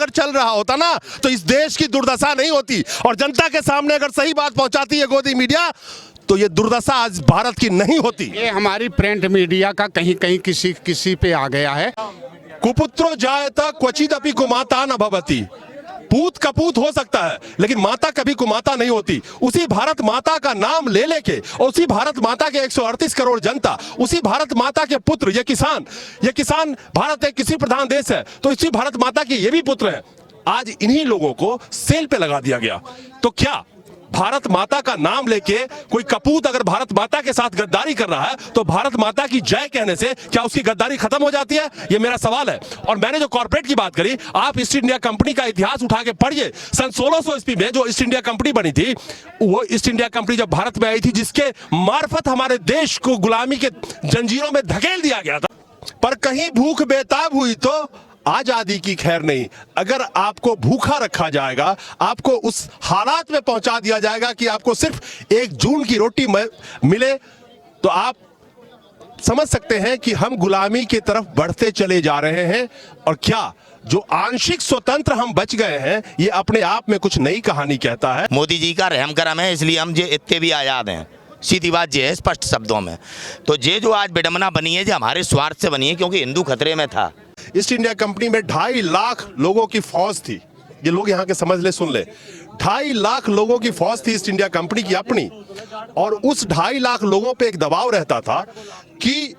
अगर चल रहा होता ना तो इस देश की दुर्दशा नहीं होती। और जनता के सामने अगर सही बात पहुंचाती है गोदी मीडिया तो ये दुर्दशा आज भारत की नहीं होती। ये हमारी प्रिंट मीडिया का कहीं कहीं किसी पे आ गया है। कुपुत्रो जायत क्वचिदपि कुमाता न भवति। पूत कपूत हो सकता है लेकिन माता कभी कुमाता नहीं होती। उसी भारत माता का नाम ले लेके और उसी भारत माता के 138 करोड़ जनता, उसी भारत माता के पुत्र ये किसान भारत एक कृषि प्रधान देश है तो इसी भारत माता के ये भी पुत्र हैं। आज इन्हीं लोगों को सेल पे लगा दिया गया। तो क्या भारत माता का नाम लेके कोई कपूत अगर भारत माता के साथ गद्दारी कर रहा है तो भारत माता की जय कहने से क्या उसकी गद्दारी खत्म हो जाती है? ये मेरा सवाल है। और मैंने जो कॉर्पोरेट की बात करी, आप ईस्ट इंडिया कंपनी का इतिहास उठा के पढ़िए। सन 1600 ईस्वी में जो ईस्ट इंडिया कंपनी बनी थी, वो ईस्ट इंडिया कंपनी जब भारत में आई थी जिसके मार्फत हमारे देश को गुलामी के जंजीरों में धकेल दिया गया था। पर कहीं भूख बेताब हुई तो आजादी की खैर नहीं। अगर आपको भूखा रखा जाएगा, आपको उस हालात में पहुंचा दिया जाएगा कि आपको सिर्फ 1 जून की रोटी मिले तो आप समझ सकते हैं कि हम गुलामी की तरफ बढ़ते चले जा रहे हैं। और क्या जो आंशिक स्वतंत्र हम बच गए हैं ये अपने आप में कुछ नई कहानी कहता है। मोदी जी का रहम करम है इसलिए हम जे इतने भी आजाद हैं। सीधी बात ये है स्पष्ट शब्दों में। तो ये जो आज विडंबना बनी है जो हमारे स्वार्थ से बनी है क्योंकि हिंदू खतरे में था। ईस्ट इंडिया कंपनी में 2.5 लाख लोगों की फौज थी। ये लोग यहाँ के समझ ले, सुन ले। 2.5 लाख लोगों की फौज थी ईस्ट इंडिया कंपनी की अपनी। और उस 2.5 लाख लोगों पे एक दबाव रहता था कि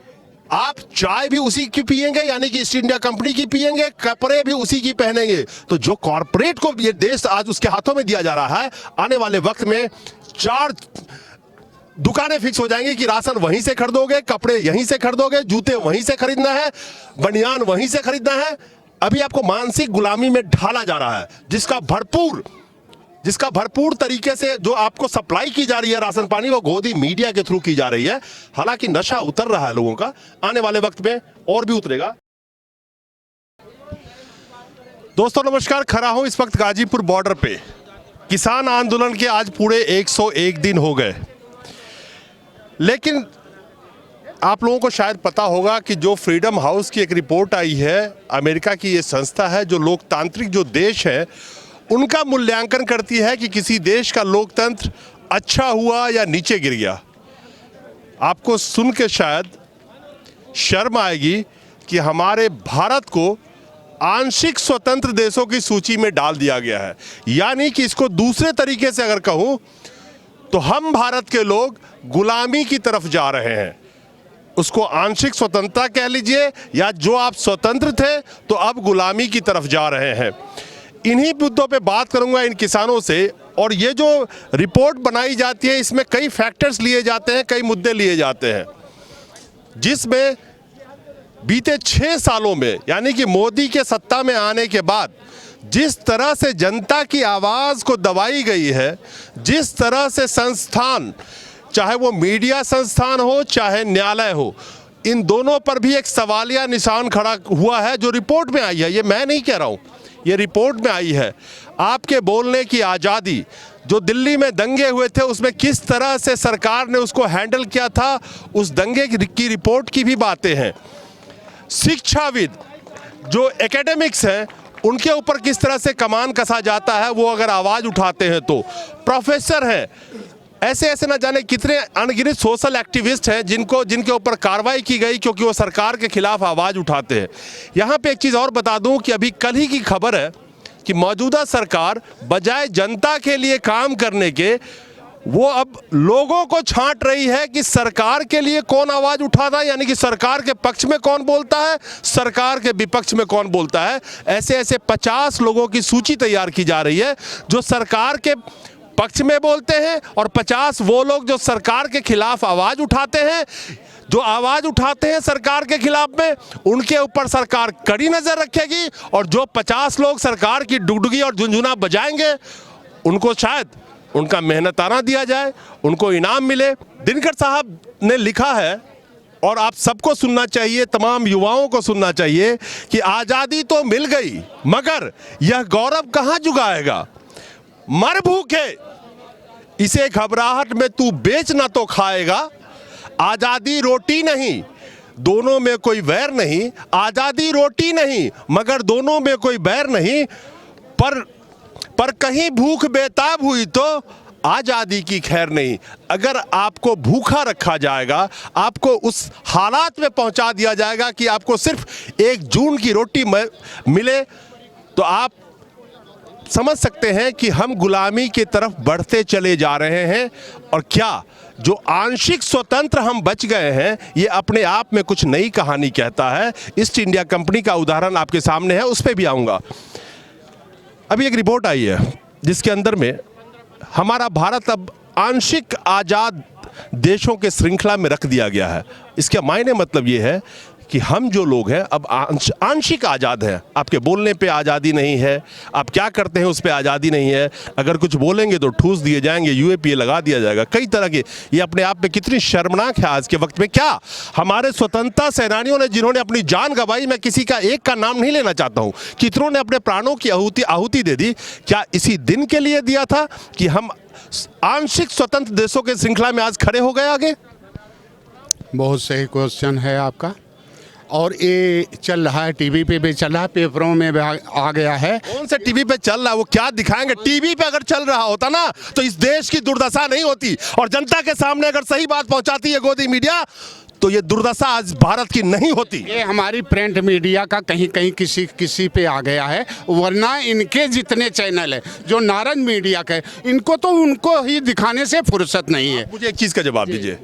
आप चाय भी उसी की पिएंगे, यानी कि ईस्ट इंडिया कंपनी की पिएंगे, कपड़े भी उसी की पहनेंगे। तो जो कॉर्पोरेट को ये देश आज उसके हाथों में दिया जा रहा है, आने वाले वक्त में 4 दुकानें फिक्स हो जाएंगी कि राशन वहीं से खरीदोगे, कपड़े यहीं से खरीदोगे, जूते वहीं से खरीदना है, बनियान वहीं से खरीदना है। अभी आपको मानसिक गुलामी में ढाला जा रहा है जिसका भरपूर तरीके से जो आपको सप्लाई की जा रही है राशन पानी, वो गोदी मीडिया के थ्रू की जा रही है। हालांकि नशा उतर रहा है लोगों का, आने वाले वक्त में और भी उतरेगा। दोस्तों नमस्कार, खड़ा हूं इस वक्त गाजीपुर बॉर्डर पे। किसान आंदोलन के आज पूरे 101 दिन हो गए, लेकिन आप लोगों को शायद पता होगा कि जो फ्रीडम हाउस की एक रिपोर्ट आई है, अमेरिका की ये संस्था है जो लोकतांत्रिक जो देश है उनका मूल्यांकन करती है कि किसी देश का लोकतंत्र अच्छा हुआ या नीचे गिर गया। आपको सुन के शायद शर्म आएगी कि हमारे भारत को आंशिक स्वतंत्र देशों की सूची में डाल दिया गया है। यानी कि इसको दूसरे तरीके से अगर कहूं तो हम भारत के लोग गुलामी की तरफ जा रहे हैं। उसको आंशिक स्वतंत्रता कह लीजिए या जो आप स्वतंत्र थे तो अब गुलामी की तरफ जा रहे हैं। इन्हीं मुद्दों पे बात करूंगा इन किसानों से। और ये जो रिपोर्ट बनाई जाती है इसमें कई फैक्टर्स लिए जाते हैं, कई मुद्दे लिए जाते हैं, जिसमें बीते 6 सालों में यानी कि मोदी के सत्ता में आने के बाद जिस तरह से जनता की आवाज़ को दबाई गई है, जिस तरह से संस्थान, चाहे वो मीडिया संस्थान हो चाहे न्यायालय हो, इन दोनों पर भी एक सवालिया निशान खड़ा हुआ है जो रिपोर्ट में आई है। ये मैं नहीं कह रहा हूँ, ये रिपोर्ट में आई है। आपके बोलने की आज़ादी, जो दिल्ली में दंगे हुए थे उसमें किस तरह से सरकार ने उसको हैंडल किया था, उस दंगे की रिपोर्ट की भी बातें हैं। शिक्षाविद जो एकेडमिक्स हैं उनके ऊपर किस तरह से कमान कसा जाता है वो अगर आवाज़ उठाते हैं तो। प्रोफेसर हैं, ऐसे न जाने कितने अनगिनत सोशल एक्टिविस्ट हैं जिनके ऊपर कार्रवाई की गई क्योंकि वो सरकार के खिलाफ आवाज़ उठाते हैं। यहाँ पे एक चीज़ और बता दूं कि अभी कल ही की खबर है कि मौजूदा सरकार बजाय जनता के लिए काम करने के वो अब लोगों को छांट रही है कि सरकार के लिए कौन आवाज़ उठाता है, यानी कि सरकार के पक्ष में कौन बोलता है, सरकार के विपक्ष में कौन बोलता है। ऐसे 50 लोगों की सूची तैयार की जा रही है जो सरकार के पक्ष में बोलते हैं और 50 वो लोग जो सरकार के खिलाफ आवाज़ उठाते हैं। जो आवाज़ उठाते हैं सरकार के खिलाफ में उनके ऊपर सरकार कड़ी नज़र रखेगी और जो 50 लोग सरकार की डुगडुगी और झुनझुना बजाएंगे उनको शायद उनका मेहनताना दिया जाए, उनको इनाम मिले। दिनकर साहब ने लिखा है और आप सबको सुनना चाहिए, तमाम युवाओं को सुनना चाहिए कि आज़ादी तो मिल गई मगर यह गौरव कहाँ जुगाएगा। मर भूखे इसे घबराहट में तू बेच ना तो खाएगा। आज़ादी रोटी नहीं, दोनों में कोई बैर नहीं। आज़ादी रोटी नहीं मगर दोनों में कोई बैर नहीं। पर कहीं भूख बेताब हुई तो आज़ादी की खैर नहीं। अगर आपको भूखा रखा जाएगा, आपको उस हालात में पहुंचा दिया जाएगा कि आपको सिर्फ 1 जून की रोटी मिले, तो आप समझ सकते हैं कि हम गुलामी की तरफ बढ़ते चले जा रहे हैं। और क्या जो आंशिक स्वतंत्र हम बच गए हैं, ये अपने आप में कुछ नई कहानी कहता है। ईस्ट इंडिया कंपनी का उदाहरण आपके सामने है, उस पर भी आऊँगा। अभी एक रिपोर्ट आई है जिसके अंदर में हमारा भारत अब आंशिक आज़ाद देशों के श्रृंखला में रख दिया गया है। इसका मायने मतलब ये है कि हम जो लोग हैं अब आंशिक आज़ाद हैं। आपके बोलने पे आज़ादी नहीं है, आप क्या करते हैं उस पे आज़ादी नहीं है। अगर कुछ बोलेंगे तो ठूस दिए जाएंगे, यूएपीए लगा दिया जाएगा, कई तरह के। ये अपने आप में कितनी शर्मनाक है आज के वक्त में। क्या हमारे स्वतंत्रता सेनानियों ने जिन्होंने अपनी जान गंवाई, मैं किसी का एक का नाम नहीं लेना चाहता हूँ, कितनों ने अपने प्राणों की आहुति दे दी, क्या इसी दिन के लिए दिया था कि हम आंशिक स्वतंत्र देशों के श्रृंखला में आज खड़े हो गए आगे? बहुत सही क्वेश्चन है आपका। और ये चल रहा है, टीवी पे भी चल रहा है, पेपरों में भी आ गया है। कौन से टीवी पे चल रहा है, वो क्या दिखाएंगे? टीवी पे अगर चल रहा होता ना तो इस देश की दुर्दशा नहीं होती। और जनता के सामने अगर सही बात पहुंचाती है गोदी मीडिया, तो ये दुर्दशा आज भारत की नहीं होती। ये हमारी प्रिंट मीडिया का कहीं कहीं किसी पे आ गया है, वरना इनके जितने चैनल है जो नारद मीडिया के, इनको तो उनको ही दिखाने से फुर्सत नहीं है। मुझे एक चीज का जवाब दीजिए,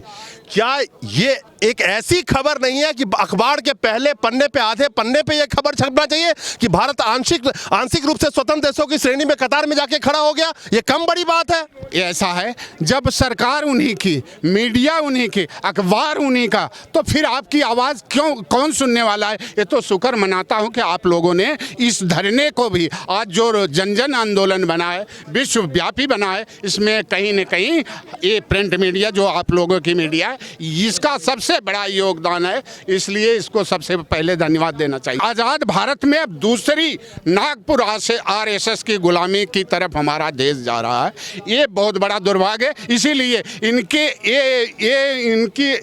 क्या ये एक ऐसी खबर नहीं है कि अखबार के पहले पन्ने पे, आधे पन्ने पे ये खबर छपना चाहिए कि भारत आंशिक रूप से स्वतंत्र देशों की श्रेणी में कतार में जाके खड़ा हो गया? ये कम बड़ी बात है? ऐसा है, जब सरकार उन्हीं की, मीडिया उन्हीं की, अखबार उन्हीं का, तो फिर आपकी आवाज़ कौन सुनने वाला है? ये तो शुक्र मनाता हूँ कि आप लोगों ने इस धरने को भी आज जो जन जन आंदोलन बना है, विश्वव्यापी बना है, इसमें कहीं न कहीं ये प्रिंट मीडिया जो आप लोगों की मीडिया है, इसका सबसे बड़ा योगदान है। इसलिए इसको सबसे पहले धन्यवाद देना चाहिए। आज़ाद भारत में अब दूसरी नागपुर से आरएसएस की गुलामी की तरफ हमारा देश जा रहा है। ये बहुत बड़ा दुर्भाग्य है। इसीलिए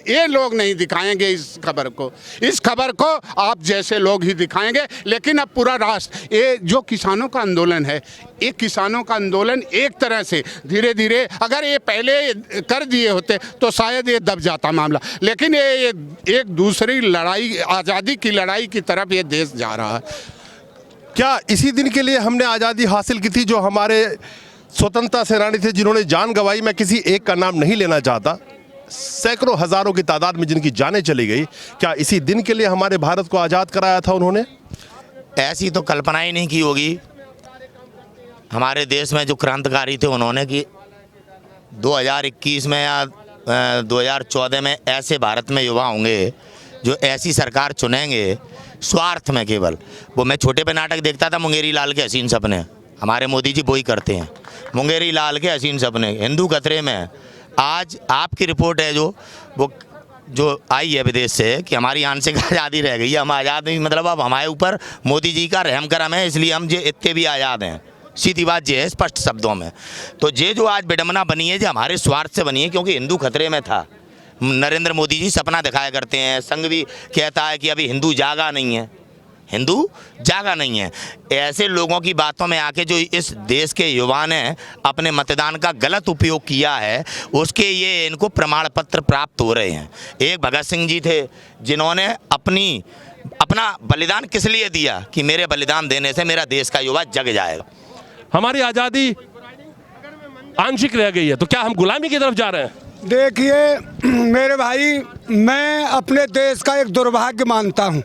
ये लोग नहीं दिखाएंगे इस खबर को। इस खबर को आप जैसे लोग ही दिखाएंगे, लेकिन अब पूरा राष्ट्र, ये जो किसानों का आंदोलन है, एक किसानों का आंदोलन एक तरह से धीरे धीरे, अगर ये पहले कर दिए होते तो शायद ये दब जाता मामला, लेकिन ये एक दूसरी लड़ाई, आज़ादी की लड़ाई की तरफ ये देश जा रहा है। क्या इसी दिन के लिए हमने आज़ादी हासिल की थी? जो हमारे स्वतंत्रता सेनानी थे जिन्होंने जान गंवाई, मैं किसी एक का नाम नहीं लेना चाहता, सैकड़ों हजारों की तादाद में जिनकी जानें चली गई, क्या इसी दिन के लिए हमारे भारत को आज़ाद कराया था उन्होंने? ऐसी तो कल्पना ही नहीं की होगी। हमारे देश में जो क्रांतिकारी थे उन्होंने कि 2021 में या 2014 में ऐसे भारत में युवा होंगे जो ऐसी सरकार चुनेंगे स्वार्थ में केवल। वो मैं छोटे पे नाटक देखता था, मुंगेरी लाल के हसीन सपने, हमारे मोदी जी वही करते हैं, मुंगेरी लाल के हसीन सपने। हिंदू खतरे में। आज आपकी रिपोर्ट है जो आई है विदेश से कि हमारी आंशिक आज़ादी रह गई है, हम आज़ाद नहीं, मतलब अब हमारे ऊपर मोदी जी का रहम करम है, इसलिए हम जो इतने भी आज़ाद हैं। सीधी बात ये है, स्पष्ट शब्दों में। तो ये जो आज विडंबना बनी है, जो हमारे स्वार्थ से बनी है, क्योंकि हिंदू खतरे में था। नरेंद्र मोदी जी सपना दिखाया करते हैं, संघ भी कहता है कि अभी हिंदू जागा नहीं है, हिंदू जागा नहीं है। ऐसे लोगों की बातों में आके जो इस देश के युवा ने अपने मतदान का गलत उपयोग किया है, उसके ये इनको प्रमाण पत्र प्राप्त हो रहे हैं। एक भगत सिंह जी थे जिन्होंने अपना बलिदान किस लिए दिया कि मेरे बलिदान देने से मेरा देश का युवा जग जाएगा। हमारी आज़ादी आंशिक रह गई है, तो क्या हम गुलामी की तरफ जा रहे हैं? देखिए मेरे भाई, मैं अपने देश का एक दुर्भाग्य मानता हूँ।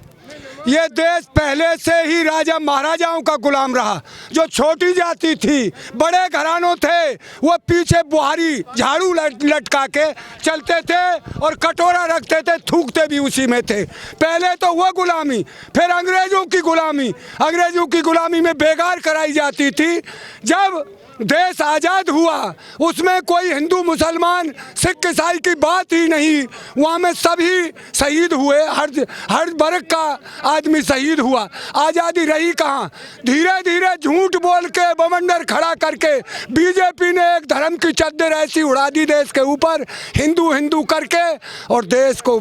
ये देश पहले से ही राजा महाराजाओं का गुलाम रहा। जो छोटी जाति थी, बड़े घरानों थे, वो पीछे बुहारी झाड़ू लटका के चलते थे और कटोरा रखते थे, थूकते भी उसी में थे। पहले तो वो गुलामी, फिर अंग्रेजों की गुलामी। अंग्रेजों की गुलामी में बेगार कराई जाती थी। जब देश आज़ाद हुआ, उसमें कोई हिंदू मुसलमान सिख ईसाई की बात ही नहीं, वहाँ में सभी शहीद हुए, हर वर्ग का आदमी शहीद हुआ। आज़ादी रही कहाँ? धीरे धीरे झूठ बोल के, बवंडर खड़ा करके बीजेपी ने एक धर्म की चद्दर ऐसी उड़ा दी देश के ऊपर, हिंदू हिंदू करके, और देश को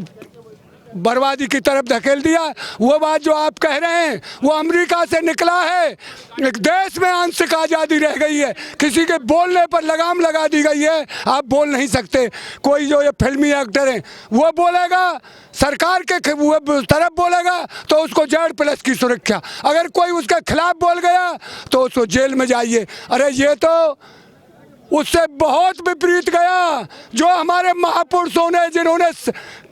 बर्बादी की तरफ धकेल दिया। वो बात जो आप कह रहे हैं वो अमेरिका से निकला है। एक देश में आंशिक आज़ादी रह गई है, किसी के बोलने पर लगाम लगा दी गई है, आप बोल नहीं सकते। कोई जो ये फिल्मी एक्टर हैं वो बोलेगा, सरकार के वो तरफ बोलेगा तो उसको Z+ की सुरक्षा, अगर कोई उसके खिलाफ बोल गया तो उसको जेल में जाइए। अरे ये तो उससे बहुत विपरीत गया। जो हमारे महापुरुषों ने, जिन्होंने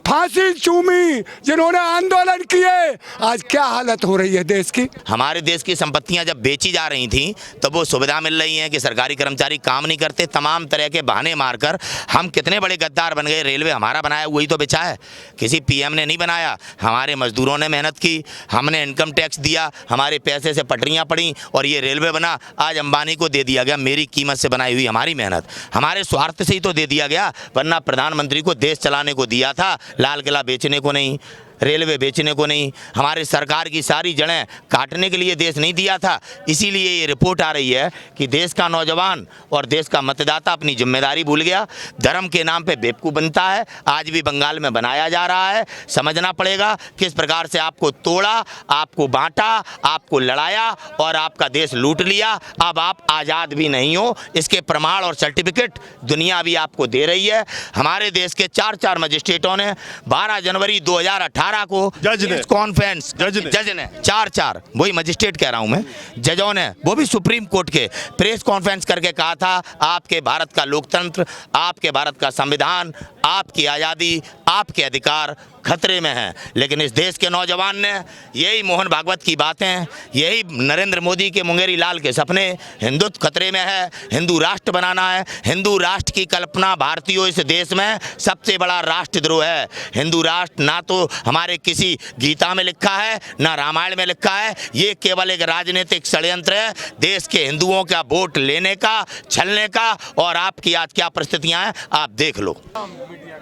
फांसी चूमी, जिन्होंने आंदोलन किए, आज क्या हालत हो रही है देश की। हमारे देश की संपत्तियां जब बेची जा रही थी तो वो सुविधा मिल रही है कि सरकारी कर्मचारी काम नहीं करते, तमाम तरह के बहाने मारकर हम कितने बड़े गद्दार बन गए। रेलवे हमारा बनाया वही तो बेचा है, किसी PM ने नहीं बनाया। हमारे मजदूरों ने मेहनत की, हमने इनकम टैक्स दिया, हमारे पैसे से पटरियां पड़ी और ये रेलवे बना। आज अंबानी को दे दिया गया, मेरी कीमत से बनाई हुई हमारी मेहनत, हमारे स्वार्थ से ही तो दे दिया गया, वरना प्रधानमंत्री को देश चलाने को दिया था, लाल किला बेचने को नहीं, रेलवे बेचने को नहीं। हमारी सरकार की सारी जड़ें काटने के लिए देश नहीं दिया था। इसीलिए ये रिपोर्ट आ रही है कि देश का नौजवान और देश का मतदाता अपनी जिम्मेदारी भूल गया, धर्म के नाम पे बेवकूफ़ बनता है। आज भी बंगाल में बनाया जा रहा है। समझना पड़ेगा किस प्रकार से आपको तोड़ा, आपको बांटा, आपको लड़ाया और आपका देश लूट लिया। अब आप आज़ाद भी नहीं हो, इसके प्रमाण और सर्टिफिकेट दुनिया भी आपको दे रही है। हमारे देश के 4 मजिस्ट्रेटों ने 12 जनवरी 2018 को जज ने कॉन्फ्रेंस, जज ने 4 वही मजिस्ट्रेट कह रहा हूं मैं, जजों ने, वो भी सुप्रीम कोर्ट के, प्रेस कॉन्फ्रेंस करके कहा था आपके भारत का लोकतंत्र, आपके भारत का संविधान, आपकी आज़ादी, आपके अधिकार खतरे में हैं। लेकिन इस देश के नौजवान ने यही मोहन भागवत की बातें, यही नरेंद्र मोदी के मुंगेरी लाल के सपने, हिंदुत्व खतरे में है, हिंदू राष्ट्र बनाना है, हिंदू राष्ट्र की कल्पना भारतीयों इस देश में सबसे बड़ा राष्ट्रद्रोह है। हिंदू राष्ट्र ना तो हमारे किसी गीता में लिखा है, ना रामायण में लिखा है, ये केवल एक राजनीतिक षड्यंत्र है देश के हिंदुओं का वोट लेने का, छलने का। और आपकी आज क्या परिस्थितियां हैं आप देख लो।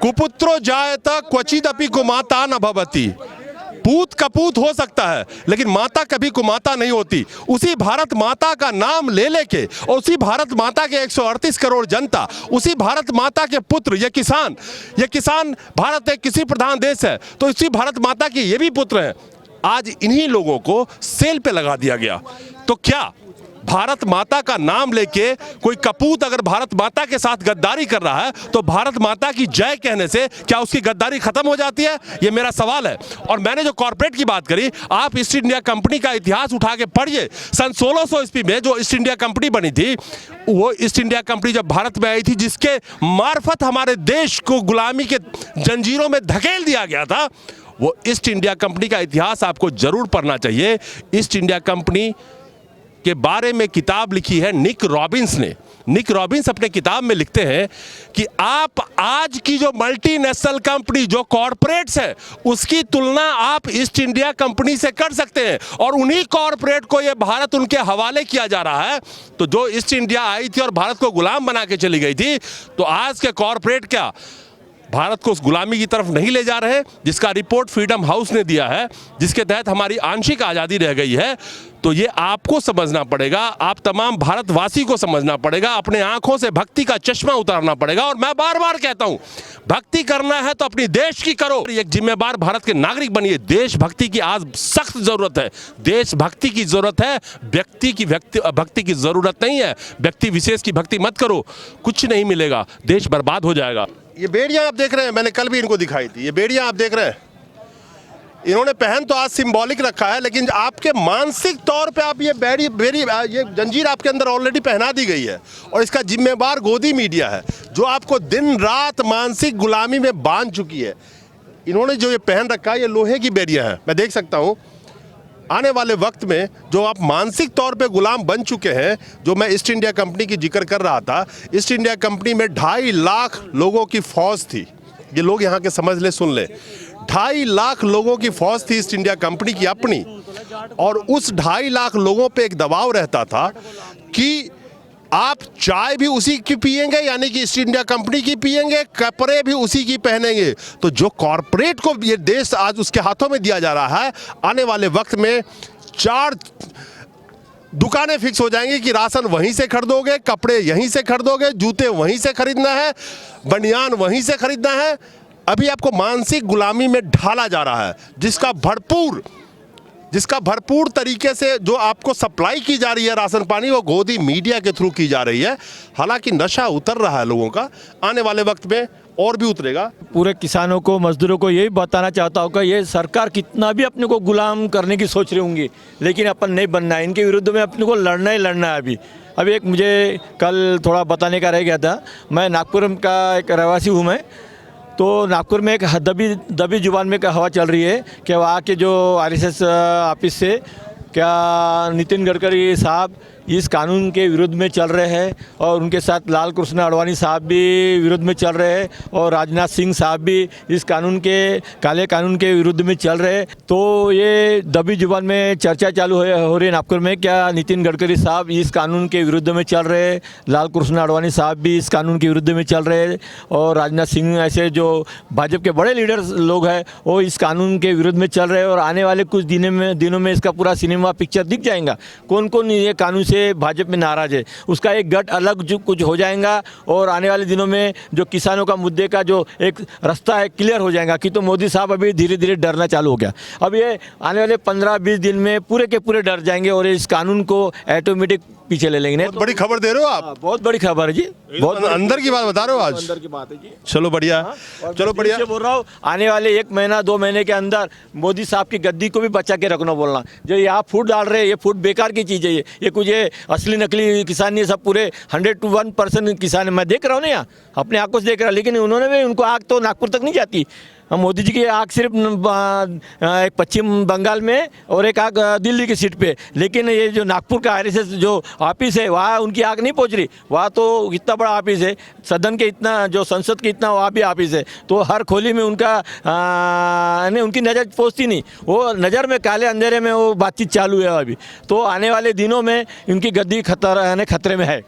कुपुत्रो जायत क्वचिदपि कुमाता न भवति। पूत कपूत हो सकता है लेकिन माता कभी कुमाता नहीं होती। उसी भारत माता का नाम ले लेके और उसी भारत माता के 138 करोड़ जनता, उसी भारत माता के पुत्र, ये किसान, भारत एक कृषि प्रधान देश है तो इसी भारत माता के ये भी पुत्र हैं। आज इन्हीं लोगों को सेल पे लगा दिया गया। तो क्या भारत माता का नाम लेके कोई कपूत अगर भारत माता के साथ गद्दारी कर रहा है तो भारत माता की जय कहने से क्या उसकी गद्दारी खत्म हो जाती है? ये मेरा सवाल है। और मैंने जो कॉर्पोरेट की बात करी, आप ईस्ट इंडिया कंपनी का इतिहास उठा के पढ़िए। सन 1600 ईस्वी में जो ईस्ट इंडिया कंपनी बनी थी, वो ईस्ट इंडिया कंपनी जब भारत में आई थी, जिसके मार्फत हमारे देश को गुलामी के जंजीरों में धकेल दिया गया था, वो ईस्ट इंडिया कंपनी का इतिहास आपको जरूर पढ़ना चाहिए। ईस्ट इंडिया कंपनी के बारे में किताब लिखी है निक रॉबिन्स ने। निक रॉबिन्स अपने किताब में लिखते हैं कि आप आज की जो मल्टीनेशनल कंपनी, जो कॉरपोरेट्स है, उसकी तुलना आप ईस्ट इंडिया कंपनी से कर सकते हैं। और उन्हीं कॉरपोरेट को ये भारत उनके हवाले किया जा रहा है। तो जो ईस्ट इंडिया आई थी और भारत को गुलाम बना के चली गई थी, तो आज के कॉरपोरेट क्या भारत को उस गुलामी की तरफ नहीं ले जा रहे, जिसका रिपोर्ट फ्रीडम हाउस ने दिया है, जिसके तहत हमारी आंशिक आज़ादी रह गई है। तो ये आपको समझना पड़ेगा, आप तमाम भारतवासी को समझना पड़ेगा, अपने आंखों से भक्ति का चश्मा उतारना पड़ेगा। और मैं बार बार कहता हूं, भक्ति करना है तो अपनी देश की करो, एक जिम्मेदार भारत के नागरिक बनिए। देशभक्ति की आज सख्त जरूरत है, देशभक्ति की जरूरत है, व्यक्ति की भक्ति की जरूरत नहीं है। व्यक्ति विशेष की भक्ति मत करो, कुछ नहीं मिलेगा, देश बर्बाद हो जाएगा। ये बेड़ियां आप देख रहे हैं, मैंने कल भी इनको दिखाई थी। ये बेड़ियां आप देख रहे हैं, इन्होंने पहन तो आज सिंबॉलिक रखा है, लेकिन आपके मानसिक तौर पे आप ये ये जंजीर आपके अंदर ऑलरेडी पहना दी गई है। और इसका जिम्मेदार गोदी मीडिया है, जो आपको दिन रात मानसिक गुलामी में बांध चुकी है। इन्होंने जो ये पहन रखा है, ये लोहे की बेड़ियां हैं। मैं देख सकता हूँ आने वाले वक्त में जो आप मानसिक तौर पे गुलाम बन चुके हैं, जो मैं ईस्ट इंडिया कंपनी की जिक्र कर रहा था, ईस्ट इंडिया कंपनी में 2.5 लाख लोगों की फौज थी। ये लोग यहाँ के समझ ले, सुन ले, 2.5 लाख लोगों की फौज थी ईस्ट इंडिया कंपनी की अपनी। और उस 2.5 लाख लोगों पे एक दबाव रहता था कि आप चाय भी उसी की पिएंगे, यानी कि ईस्ट इंडिया कंपनी की पिएंगे, कपड़े भी उसी की पहनेंगे। तो जो कॉरपोरेट को ये देश आज उसके हाथों में दिया जा रहा है, आने वाले वक्त में 4 दुकानें फिक्स हो जाएंगी कि राशन वहीं से खरीदोगे, कपड़े यहीं से खरीदोगे, जूते वहीं से खरीदना है, बनियान वहीं से खरीदना है। अभी आपको मानसिक गुलामी में ढाला जा रहा है, जिसका भरपूर तरीके से जो आपको सप्लाई की जा रही है राशन पानी, वो गोदी मीडिया के थ्रू की जा रही है। हालांकि नशा उतर रहा है लोगों का, आने वाले वक्त में और भी उतरेगा। पूरे किसानों को, मजदूरों को यही बताना चाहता हूँ कि ये सरकार कितना भी अपने को गुलाम करने की सोच रही होंगी, लेकिन अपन नहीं बनना है। इनके विरुद्ध में अपने को लड़ना ही लड़ना है। अभी एक मुझे कल थोड़ा बताने का रह गया था। मैं नागपुर का एक रहवासी हूँ मैं, तो नागपुर में एक दबी जुबान में एक हवा चल रही है कि वहाँ के जो आरएसएस ऑफिस से क्या नितिन गडकरी साहब इस कानून के विरुद्ध में चल रहे हैं, और उनके साथ लाल कृष्ण आडवाणी साहब भी विरुद्ध में चल रहे हैं, और राजनाथ सिंह साहब भी इस काले कानून के विरुद्ध में चल रहे हैं। तो ये दबी जुबान में चर्चा चालू हो रही है नागपुर में, क्या नितिन गडकरी साहब इस कानून के विरुद्ध में चल रहे हैं, लाल कृष्ण आडवाणी साहब भी इस कानून के विरुद्ध में चल रहे हैं, और राजनाथ सिंह ऐसे जो भाजपा के बड़े लीडर्स लोग हैं वो इस कानून के विरुद्ध में चल रहे हैं। और आने वाले कुछ दिनों में इसका पूरा सिनेमा पिक्चर दिख जाएगा, कौन कौन ये कानून से भाजपा में नाराज है, उसका एक गट अलग जो कुछ हो जाएगा। और आने वाले दिनों में जो किसानों का मुद्दे का जो एक रास्ता है क्लियर हो जाएगा। कि तो मोदी साहब अभी धीरे धीरे डरना चालू हो गया, अब ये आने वाले 15-20 दिन में पूरे के पूरे डर जाएंगे और इस कानून को ऑटोमेटिक पीछे ले लेंगे। बहुत बड़ी खबर दे रहे हो आप। बहुत बड़ी खबर है जी, बहुत अंदर की बात बता रहे हो आज। अंदर की बात है जी। चलो बढ़िया, चलो बढ़िया। बोल रहा हूँ आने वाले 1 महीना 2 महीने के अंदर मोदी साहब की गद्दी को भी बचा के रखना बोलना। जो यहाँ फूड डाल रहे हैं ये फूड बेकार की चीज़ है। ये कुछ ये असली नकली किसान नहीं, सब पूरे 100 to 1% किसान है। मैं देख रहा हूँ ना यहाँ अपने आंखों से देख रहा हूँ, लेकिन उन्होंने भी उनको आग तो नागपुर तक नहीं जाती। मोदी जी की आग सिर्फ एक पश्चिम बंगाल में और एक आग दिल्ली की सीट पे, लेकिन ये जो नागपुर का आरएसएस जो ऑफिस है वहाँ उनकी आग नहीं पहुँच रही। वहाँ तो इतना बड़ा ऑफिस है, सदन के इतना जो संसद के इतना वहाँ भी ऑफिस है, तो हर खोली में उनका उनकी नज़र पहुँचती नहीं। वो नज़र में काले अंधेरे में वो बातचीत चालू है अभी। तो आने वाले दिनों में उनकी गद्दी खतरे में है।